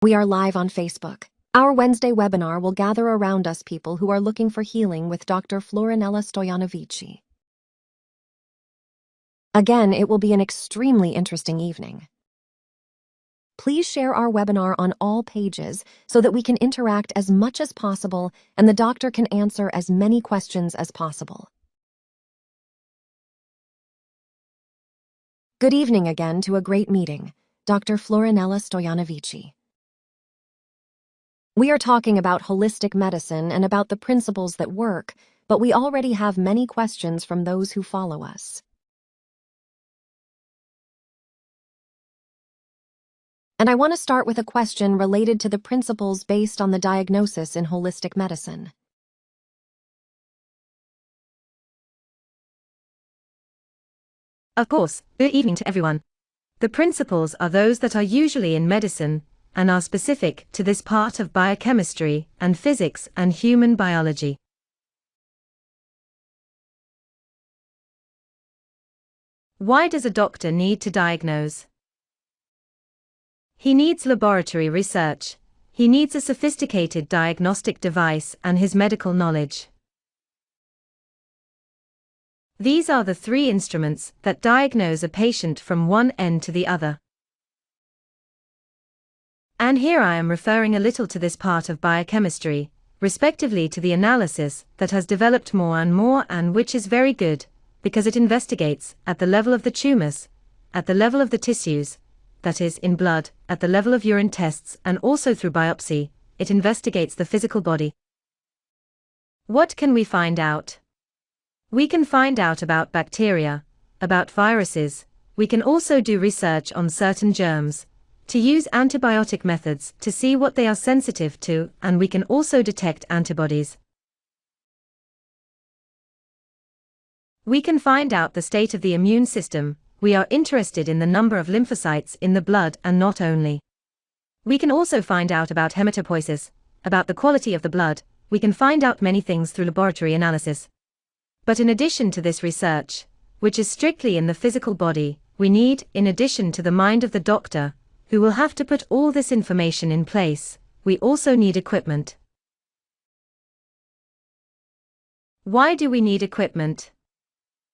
We are live on Facebook. Our Wednesday webinar will gather around us people who are looking for healing with Dr. Florinela Stoianovici. Again, it will be an extremely interesting evening. Please share our webinar on all pages so that we can interact as much as possible and the doctor can answer as many questions as possible. Good evening again to a great meeting, Dr. Florinela Stoianovici. We are talking about holistic medicine and about the principles that work, but we already have many questions from those who follow us. And I want to start with a question related to the principles based on the diagnosis in holistic medicine. Of course, good evening to everyone. The principles are those that are usually in medicine and are specific to this part of biochemistry and physics and human biology. Why does a doctor need to diagnose? He needs laboratory research. He needs a sophisticated diagnostic device and his medical knowledge. These are the three instruments that diagnose a patient from one end to the other. And here I am referring a little to this part of biochemistry, respectively to the analysis that has developed more and which is very good, because it investigates at the level of the tumors, at the level of the tissues, that is, in blood, at the level of urine tests and also through biopsy, it investigates the physical body. What can we find out? We can find out about bacteria, about viruses, we can also do research on certain germs, to use antibiotic methods to see what they are sensitive to, and we can also detect antibodies. We can find out the state of the immune system. We are interested in the number of lymphocytes in the blood and not only. We can also find out about hematopoiesis, about the quality of the blood. We can find out many things through laboratory analysis. But in addition to this research, which is strictly in the physical body, we need, in addition to the mind of the doctor, who will have to put all this information in place, we also need equipment. Why do we need equipment?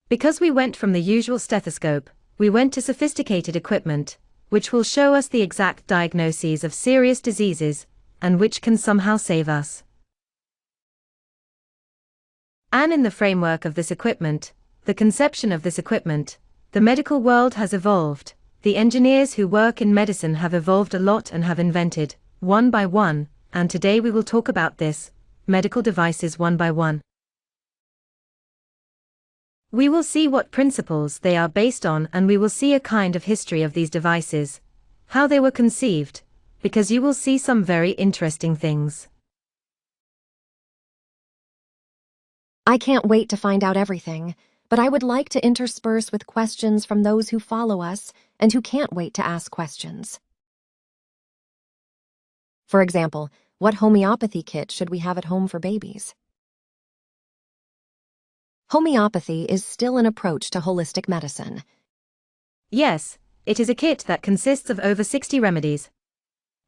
Because we went from the usual stethoscope, we went to sophisticated equipment, which will show us the exact diagnoses of serious diseases, and which can somehow save us. And in the framework of this equipment, the conception of this equipment, the medical world has evolved. The engineers who work in medicine have evolved a lot and have invented, one by one, and today we will talk about this, medical devices one by one. We will see what principles they are based on and we will see a kind of history of these devices, how they were conceived, because you will see some very interesting things. I can't wait to find out everything, but I would like to intersperse with questions from those who follow us and who can't wait to ask questions. For example, what homeopathy kit should we have at home for babies? Homeopathy is still an approach to holistic medicine. Yes, it is a kit that consists of over 60 remedies.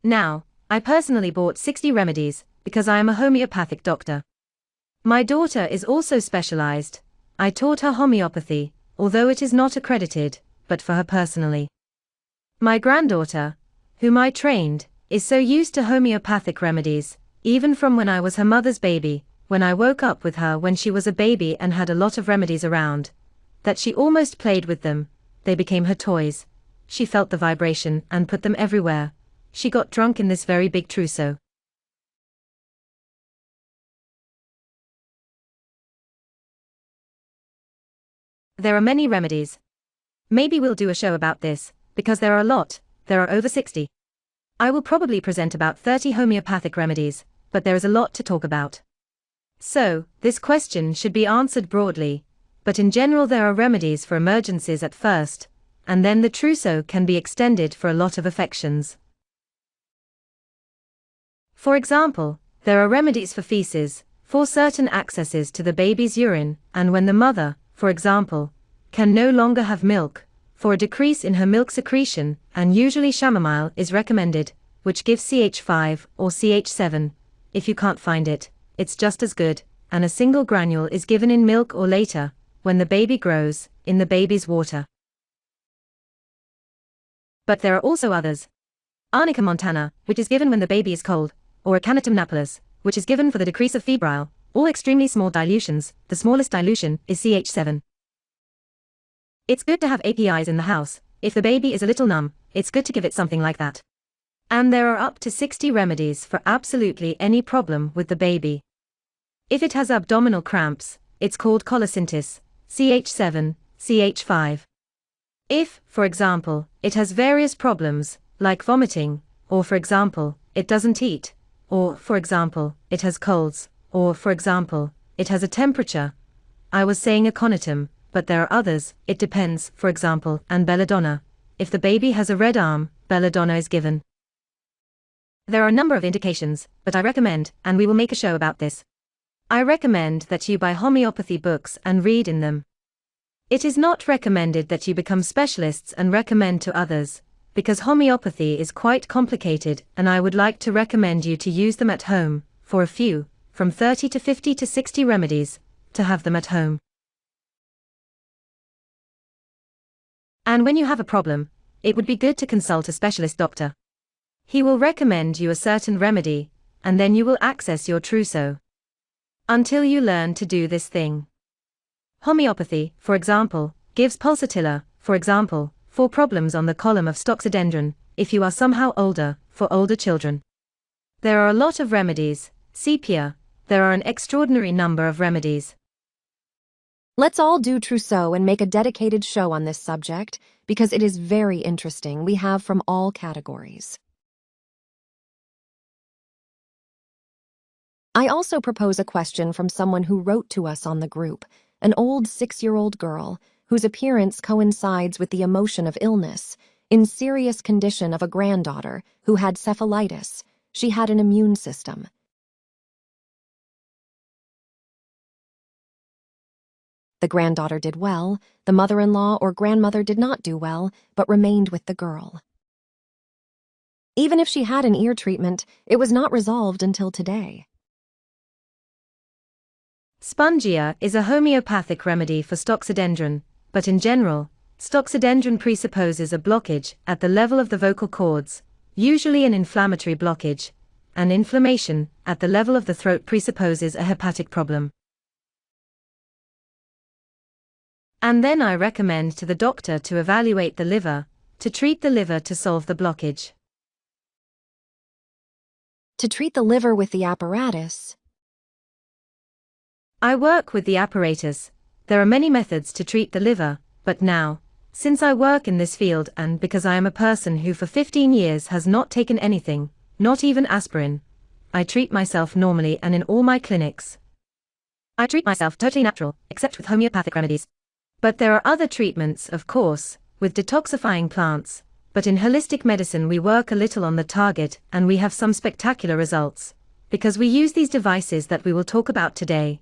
Now, I personally bought 60 remedies because I am a homeopathic doctor. My daughter is also specialized. I taught her homeopathy, although it is not accredited, but for her personally. My granddaughter, whom I trained, is so used to homeopathic remedies, even from when I was her mother's baby, when I woke up with her when she was a baby and had a lot of remedies around, that she almost played with them. They became her toys. She felt the vibration and put them everywhere. She got drunk in this very big trousseau. There are many remedies. Maybe we'll do a show about this, because there are a lot, there are over 60. I will probably present about 30 homeopathic remedies, but there is a lot to talk about. So, this question should be answered broadly, but in general there are remedies for emergencies at first, and then the trousseau can be extended for a lot of affections. For example, there are remedies for feces, for certain accesses to the baby's urine, and when the mother, for example, can no longer have milk, for a decrease in her milk secretion, and usually chamomile is recommended, which gives CH5 or CH7. If you can't find it, it's just as good, and a single granule is given in milk or later, when the baby grows, in the baby's water. But there are also others. Arnica montana, which is given when the baby is cold, or Aconitum napellus, which is given for the decrease of febrile, all extremely small dilutions. The smallest dilution is CH7. It's good to have APIs in the house. If the baby is a little numb, it's good to give it something like that. And there are up to 60 remedies for absolutely any problem with the baby. If it has abdominal cramps, it's called cholesyntis, CH7, CH5. If, for example, it has various problems, like vomiting, or for example, it doesn't eat, or for example, it has colds, or for example, it has a temperature. I was saying aconitum, but there are others. It depends, for example, and belladonna. If the baby has a red arm, belladonna is given. There are a number of indications, but I recommend, and we will make a show about this. I recommend that you buy homeopathy books and read in them. It is not recommended that you become specialists and recommend to others, because homeopathy is quite complicated, and I would like to recommend you to use them at home, for a few, from 30 to 50 to 60 remedies, to have them at home. And when you have a problem, it would be good to consult a specialist doctor. He will recommend you a certain remedy, and then you will access your trousseau. Until you learn to do this thing. Homeopathy, for example, gives pulsatilla, for example, for problems on the column of stoxodendron, if you are somehow older, for older children. There are a lot of remedies. Sepia, there are an extraordinary number of remedies. Let's all do trousseau and make a dedicated show on this subject, because it is very interesting. We have from all categories. I also propose a question from someone who wrote to us on the group, an old 6-year-old girl whose appearance coincides with the emotion of illness, in serious condition of a granddaughter who had cephalitis. She had an immune system. The granddaughter did well, the mother-in-law or grandmother did not do well, but remained with the girl. Even if she had an ear treatment, it was not resolved until today. Spongia is a homeopathic remedy for stoxodendron, but in general, stoxodendron presupposes a blockage at the level of the vocal cords, usually an inflammatory blockage, and inflammation at the level of the throat presupposes a hepatic problem. And then I recommend to the doctor to evaluate the liver, to treat the liver to solve the blockage. To treat the liver with the apparatus. I work with the apparatus. There are many methods to treat the liver, but now, since I work in this field and because I am a person who for 15 years has not taken anything, not even aspirin, I treat myself normally and in all my clinics. I treat myself totally natural, except with homeopathic remedies. But there are other treatments, of course, with detoxifying plants, but in holistic medicine we work a little on the target and we have some spectacular results, because we use these devices that we will talk about today,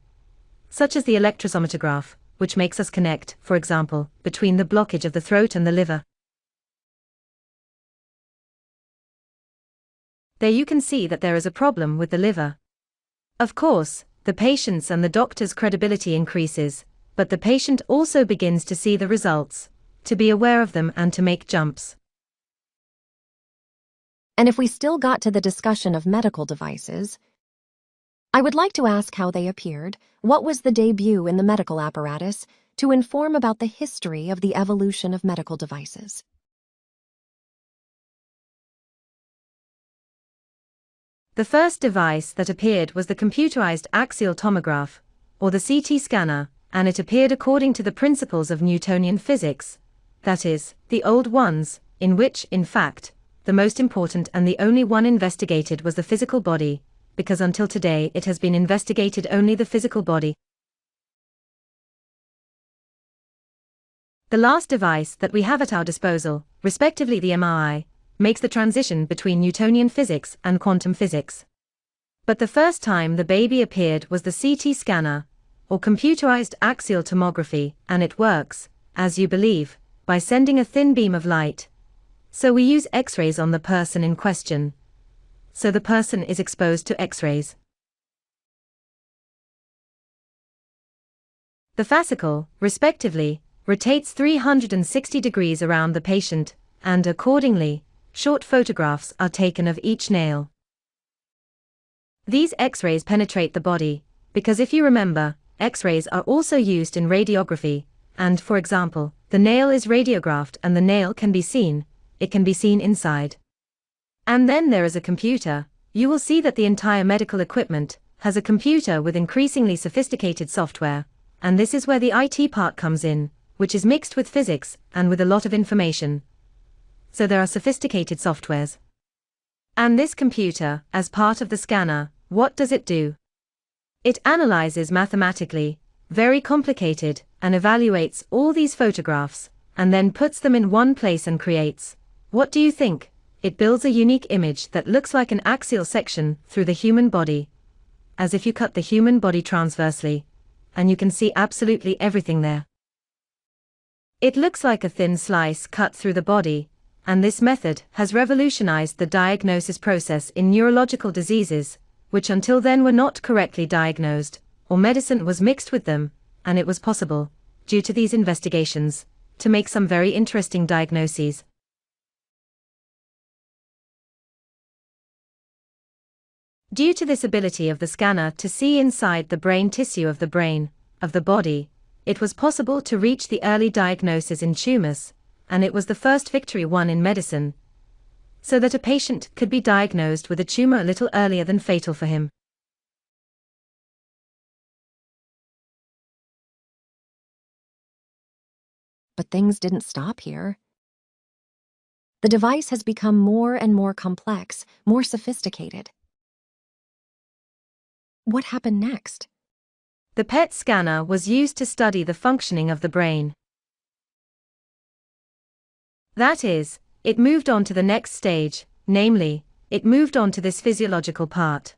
such as the electrosomatograph, which makes us connect, for example, between the blockage of the throat and the liver. There you can see that there is a problem with the liver. Of course, the patient's and the doctor's credibility increases, but the patient also begins to see the results, to be aware of them and to make jumps. And if we still got to the discussion of medical devices, I would like to ask how they appeared, what was the debut in the medical apparatus, to inform about the history of the evolution of medical devices. The first device that appeared was the computerized axial tomograph, or the CT scanner, and it appeared according to the principles of Newtonian physics, that is, the old ones, in which, in fact, the most important and the only one investigated was the physical body, because until today it has been investigated only the physical body. The last device that we have at our disposal, respectively the MRI, makes the transition between Newtonian physics and quantum physics. But the first time the baby appeared was the CT scanner, or computerized axial tomography, and it works, as you believe, by sending a thin beam of light. So we use X-rays on the person in question, so the person is exposed to X-rays. The fascicle, respectively, rotates 360 degrees around the patient, and accordingly, short photographs are taken of each nail. These X-rays penetrate the body, because if you remember, X-rays are also used in radiography, and for example, the nail is radiographed and the nail can be seen, it can be seen inside. And then there is a computer. You will see that the entire medical equipment has a computer with increasingly sophisticated software, and this is where the IT part comes in, which is mixed with physics and with a lot of information. So there are sophisticated softwares. And this computer, as part of the scanner, what does it do? It analyzes mathematically, very complicated, and evaluates all these photographs, and then puts them in one place and creates, what do you think? It builds a unique image that looks like an axial section through the human body, as if you cut the human body transversely, and you can see absolutely everything there. It looks like a thin slice cut through the body, and this method has revolutionized the diagnosis process in neurological diseases, which until then were not correctly diagnosed, or medicine was mixed with them, and it was possible, due to these investigations, to make some very interesting diagnoses. Due to this ability of the scanner to see inside the brain tissue of the body, it was possible to reach the early diagnosis in tumors, and it was the first victory won in medicine, so that a patient could be diagnosed with a tumor a little earlier than fatal for him. But things didn't stop here. The device has become more and more complex, more sophisticated. What happened next? The PET scanner was used to study the functioning of the brain. That is, it moved on to the next stage, namely, it moved on to this physiological part.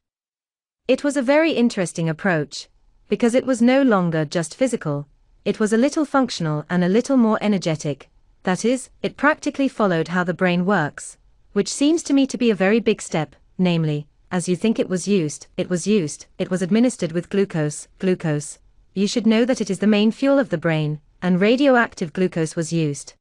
It was a very interesting approach, because it was no longer just physical, it was a little functional and a little more energetic, that is, it practically followed how the brain works, which seems to me to be a very big step, namely, as you think it was administered with glucose. You should know that it is the main fuel of the brain, and radioactive glucose was used.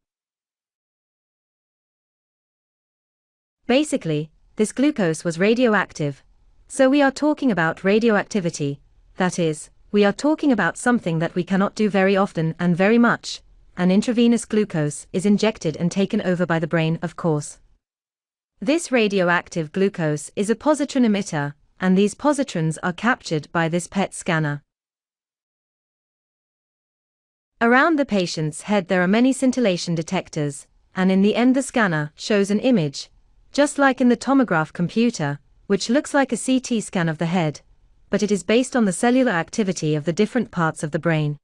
Basically, this glucose was radioactive. So we are talking about radioactivity, that is, we are talking about something that we cannot do very often and very much, and intravenous glucose is injected and taken over by the brain, of course. This radioactive glucose is a positron emitter, and these positrons are captured by this PET scanner. Around the patient's head there are many scintillation detectors, and in the end the scanner shows an image, just like in the tomograph computer, which looks like a CT scan of the head, but it is based on the cellular activity of the different parts of the brain.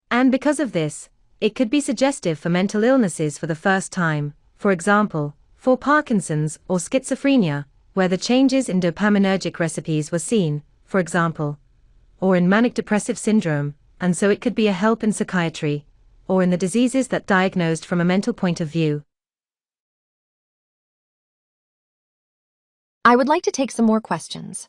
And because of this, it could be suggestive for mental illnesses for the first time, for example, for Parkinson's or schizophrenia, where the changes in dopaminergic recipes were seen, for example, or in manic depressive syndrome, and so it could be a help in psychiatry, or in the diseases that diagnosed from a mental point of view. I would like to take some more questions.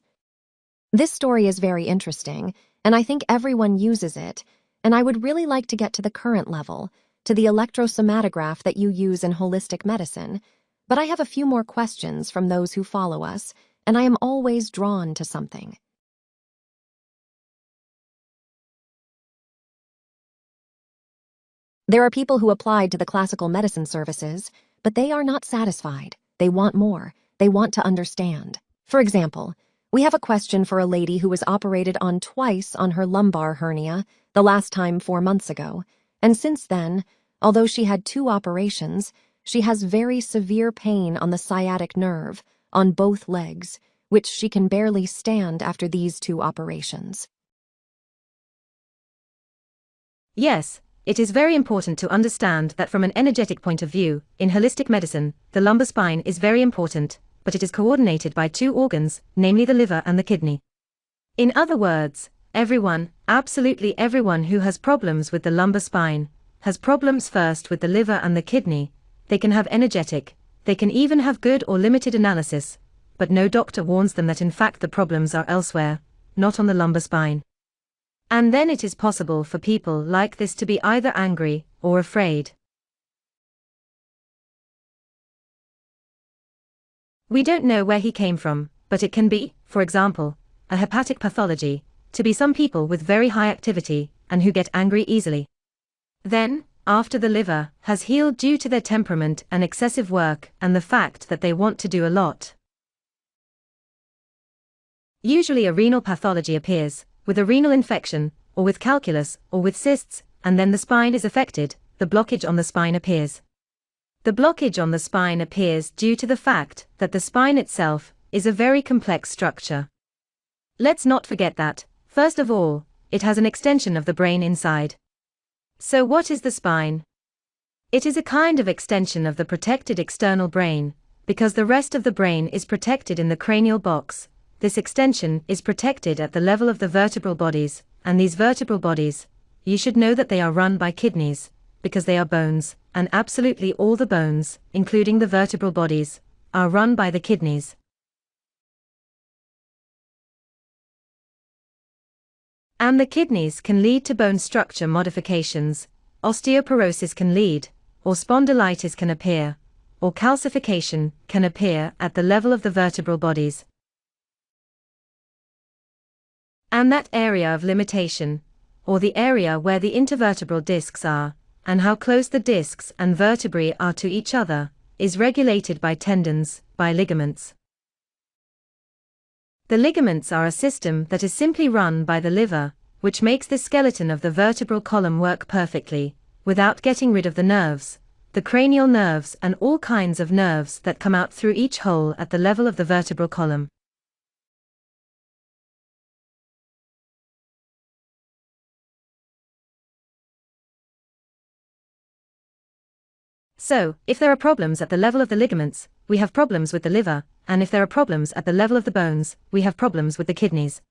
This story is very interesting, and I think everyone uses it, and I would really like to get to the current level, to the electrosomatograph that you use in holistic medicine, but I have a few more questions from those who follow us, and I am always drawn to something. There are people who applied to the classical medicine services, but they are not satisfied. They want more. They want to understand. For example, we have a question for a lady who was operated on twice on her lumbar hernia, the last time 4 months ago, and since then, although she had 2 operations, she has very severe pain on the sciatic nerve, on both legs, which she can barely stand after these 2 operations. Yes, it is very important to understand that from an energetic point of view, in holistic medicine, the lumbar spine is very important, but it is coordinated by 2 organs, namely the liver and the kidney. In other words, Everyone, absolutely everyone who has problems with the lumbar spine, has problems first with the liver and the kidney. They can have energetic, they can even have good or limited analysis, but no doctor warns them that in fact the problems are elsewhere, not on the lumbar spine. And then it is possible for people like this to be either angry or afraid. We don't know where he came from, but it can be, for example, a hepatic pathology, to be some people with very high activity and who get angry easily. Then, after the liver has healed due to their temperament and excessive work and the fact that they want to do a lot, usually a renal pathology appears, with a renal infection, or with calculus, or with cysts, and then the spine is affected, the blockage on the spine appears. The blockage on the spine appears due to the fact that the spine itself is a very complex structure. Let's not forget that, first of all, it has an extension of the brain inside. So what is the spine? It is a kind of extension of the protected external brain, because the rest of the brain is protected in the cranial box. This extension is protected at the level of the vertebral bodies, and these vertebral bodies, you should know that they are run by kidneys, because they are bones, and absolutely all the bones, including the vertebral bodies, are run by the kidneys. And the kidneys can lead to bone structure modifications, osteoporosis can lead, or spondylitis can appear, or calcification can appear at the level of the vertebral bodies. And that area of limitation, or the area where the intervertebral discs are, and how close the discs and vertebrae are to each other, is regulated by tendons, by ligaments. The ligaments are a system that is simply run by the liver, which makes the skeleton of the vertebral column work perfectly, without getting rid of the nerves, the cranial nerves and all kinds of nerves that come out through each hole at the level of the vertebral column. So, if there are problems at the level of the ligaments, we have problems with the liver, and if there are problems at the level of the bones, we have problems with the kidneys.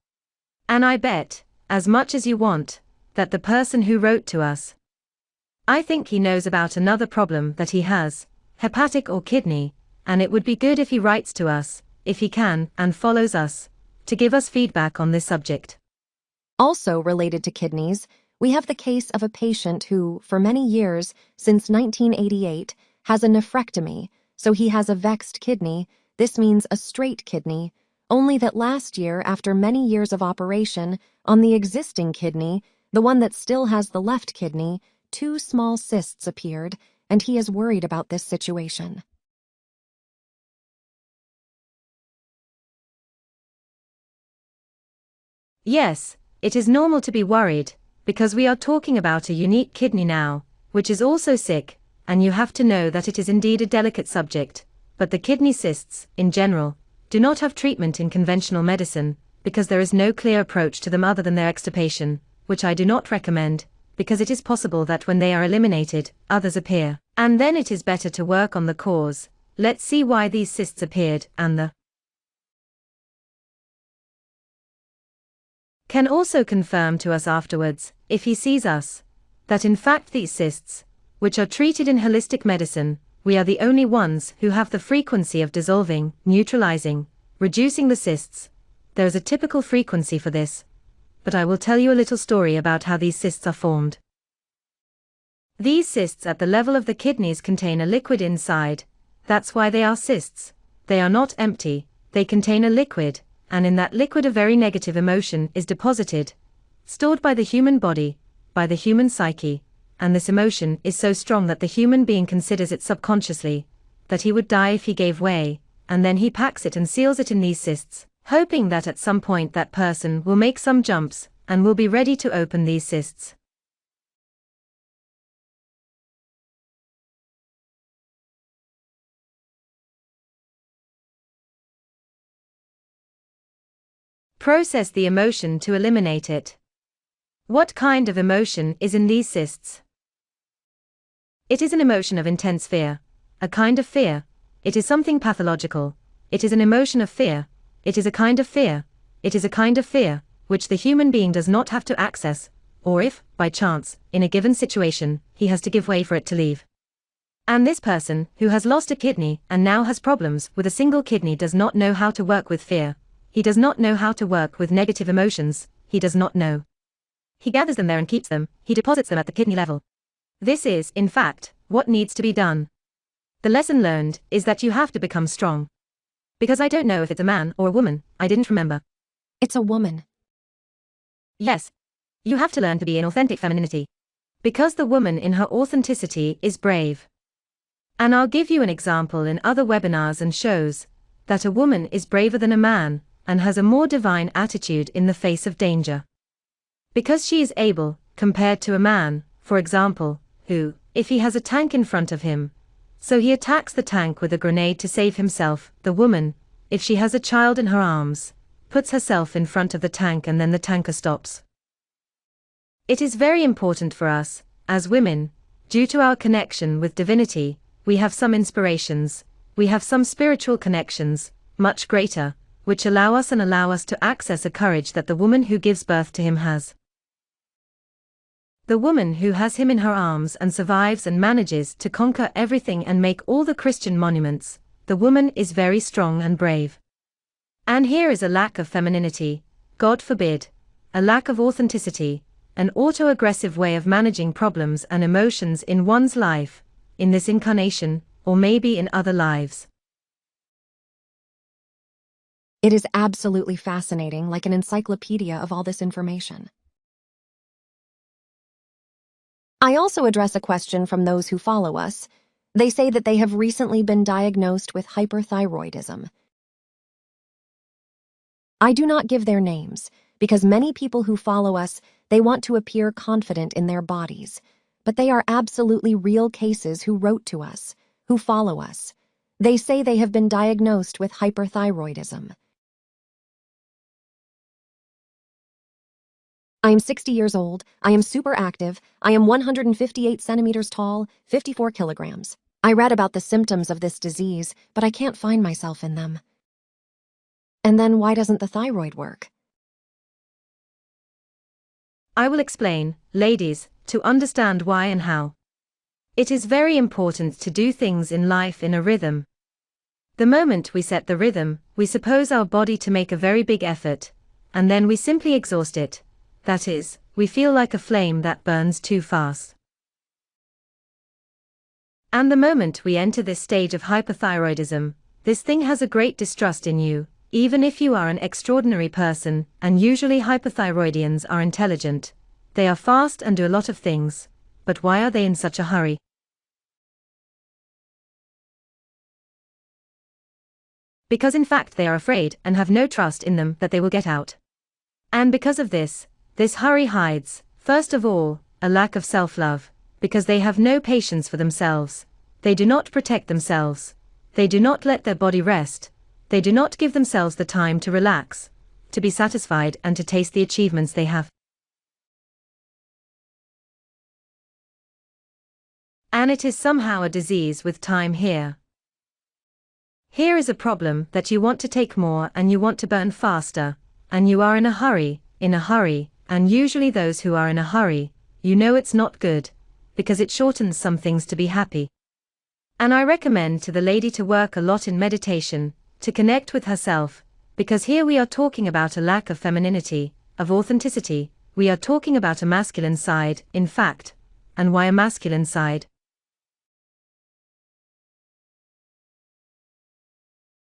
And I bet, as much as you want, that the person who wrote to us, I think he knows about another problem that he has, hepatic or kidney, and it would be good if he writes to us, if he can, and follows us, to give us feedback on this subject. Also related to kidneys, we have the case of a patient who, for many years, since 1988, has a nephrectomy, so he has a vexed kidney. This means a straight kidney, only that last year, after many years of operation, on the existing kidney, the one that still has the left kidney, 2 small cysts appeared, and he is worried about this situation. Yes, it is normal to be worried, because we are talking about a unique kidney now, which is also sick, and you have to know that it is indeed a delicate subject, but the kidney cysts, in general, do not have treatment in conventional medicine, because there is no clear approach to them other than their extirpation, which I do not recommend, because it is possible that when they are eliminated, others appear, and then it is better to work on the cause. Let's see why these cysts appeared, and the can also confirm to us afterwards, if he sees us, that in fact these cysts, which are treated in holistic medicine, we are the only ones who have the frequency of dissolving, neutralizing, reducing the cysts. There is a typical frequency for this, but I will tell you a little story about how these cysts are formed. These cysts at the level of the kidneys contain a liquid inside, that's why they are cysts. They are not empty, they contain a liquid, and in that liquid a very negative emotion is deposited, stored by the human body, by the human psyche, and this emotion is so strong that the human being considers it subconsciously, that he would die if he gave way, and then he packs it and seals it in these cysts, hoping that at some point that person will make some jumps, and will be ready to open these cysts. Process the emotion to eliminate it. What kind of emotion is in these cysts? It is an emotion of intense fear, a kind of fear. It is something pathological. It is an emotion of fear. It is a kind of fear. It is a kind of fear. which the human being does not have to access, or if, by chance, in a given situation, he has to give way for it to leave. And this person, who has lost a kidney and now has problems with a single kidney, does not know how to work with fear. He does not know how to work with negative emotions, he does not know. He gathers them there and keeps them, he deposits them at the kidney level. This is, in fact, what needs to be done. The lesson learned is that you have to become strong. Because I don't know if it's a man or a woman, I didn't remember. It's a woman. Yes. You have to learn to be in authentic femininity. Because the woman in her authenticity is brave. And I'll give you an example in other webinars and shows that a woman is braver than a man and has a more divine attitude in the face of danger. Because she is able, compared to a man, for example, who, if he has a tank in front of him, so he attacks the tank with a grenade to save himself, the woman, if she has a child in her arms, puts herself in front of the tank and then the tanker stops. It is very important for us, as women, due to our connection with divinity, we have some inspirations, we have some spiritual connections, much greater, which allow us to access a courage that the woman who gives birth to him has. The woman who has him in her arms and survives and manages to conquer everything and make all the Christian monuments, the woman is very strong and brave. And here is a lack of femininity, God forbid, a lack of authenticity, an auto-aggressive way of managing problems and emotions in one's life, in this incarnation, or maybe in other lives. It is absolutely fascinating, like an encyclopedia of all this information. I also address a question from those who follow us. They say that they have recently been diagnosed with hyperthyroidism. I do not give their names, because many people who follow us, they want to appear confident in their bodies, but they are absolutely real cases who wrote to us, who follow us. They say they have been diagnosed with hyperthyroidism. I am 60 years old, I am super active, I am 158 centimeters tall, 54 kilograms. I read about the symptoms of this disease, but I can't find myself in them. And then why doesn't the thyroid work? I will explain, ladies, to understand why and how. It is very important to do things in life in a rhythm. The moment we set the rhythm, we suppose our body to make a very big effort, and then we simply exhaust it. That is, we feel like a flame that burns too fast. And the moment we enter this stage of hyperthyroidism, this thing has a great distrust in you, even if you are an extraordinary person, and usually hyperthyroidians are intelligent. They are fast and do a lot of things, but why are they in such a hurry? Because in fact they are afraid and have no trust in them that they will get out. And because of this hurry hides, first of all, a lack of self-love, because they have no patience for themselves, they do not protect themselves, they do not let their body rest, they do not give themselves the time to relax, to be satisfied and to taste the achievements they have. And it is somehow a disease with time here. Here is a problem that you want to take more and you want to burn faster, and you are in a hurry, and usually those who are in a hurry, you know it's not good, because it shortens some things to be happy. And I recommend to the lady to work a lot in meditation, to connect with herself, because here we are talking about a lack of femininity, of authenticity, we are talking about a masculine side, in fact. And why a masculine side?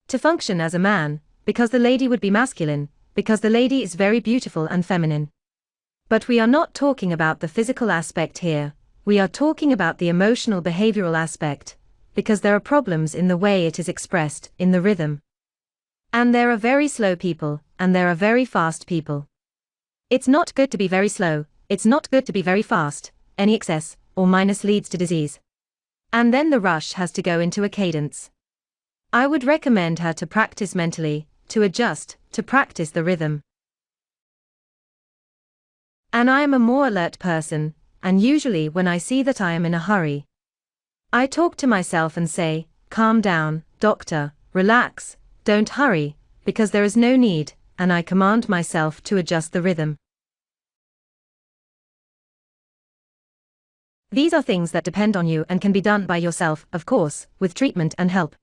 To function as a man, because the lady would be masculine, because the lady is very beautiful and feminine. But we are not talking about the physical aspect here, we are talking about the emotional behavioral aspect, because there are problems in the way it is expressed, in the rhythm. And there are very slow people, and there are very fast people. It's not good to be very slow, it's not good to be very fast, any excess or minus leads to disease. And then the rush has to go into a cadence. I would recommend her to practice mentally, to adjust, to practice the rhythm. And I am a more alert person, and usually when I see that I am in a hurry, I talk to myself and say, calm down, doctor, relax, don't hurry, because there is no need, and I command myself to adjust the rhythm. These are things that depend on you and can be done by yourself, of course, with treatment and help.